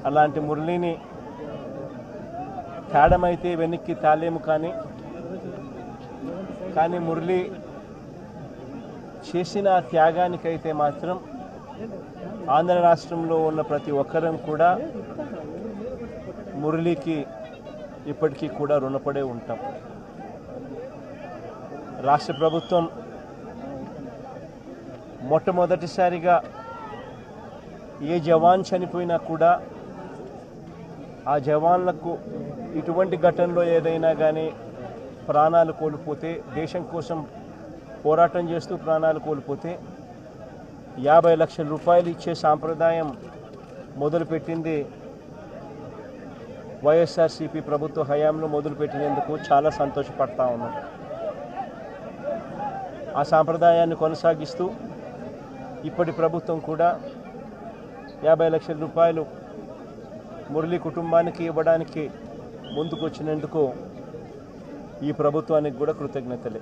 అలాంటి మురళిని తేడమైతే వెనక్కి తాలేము, కానీ మురళి చేసిన త్యాగానికైతే మాత్రం ఆంధ్ర రాష్ట్రంలో ఉన్న ప్రతి ఒక్కరం కూడా మురళికి ఇప్పటికీ కూడా రుణపడే ఉంటాం. రాష్ట్ర ప్రభుత్వం మొట్టమొదటిసారిగా ఏ జవాన్ చనిపోయినా కూడా ఆ జవాన్లకు ఇటువంటి ఘటనలో ఏదైనా కానీ ప్రాణాలు కోల్పోతే, దేశం కోసం పోరాటం చేస్తూ ప్రాణాలు కోల్పోతే 50 లక్షల రూపాయలు ఇచ్చే సాంప్రదాయం మొదలుపెట్టింది వైఎస్ఆర్సీపీ ప్రభుత్వ హయాంలో మొదలుపెట్టినందుకు చాలా సంతోషపడతా ఉన్నాం. ఆ సాంప్రదాయాన్ని కొనసాగిస్తూ ఇప్పటి ప్రభుత్వం కూడా 50 లక్షల రూపాయలు మురళి కుటుంబానికి ఇవ్వడానికి ముందుకు వచ్చినందుకు ఈ ప్రభుత్వానికి కూడా కృతజ్ఞతలే.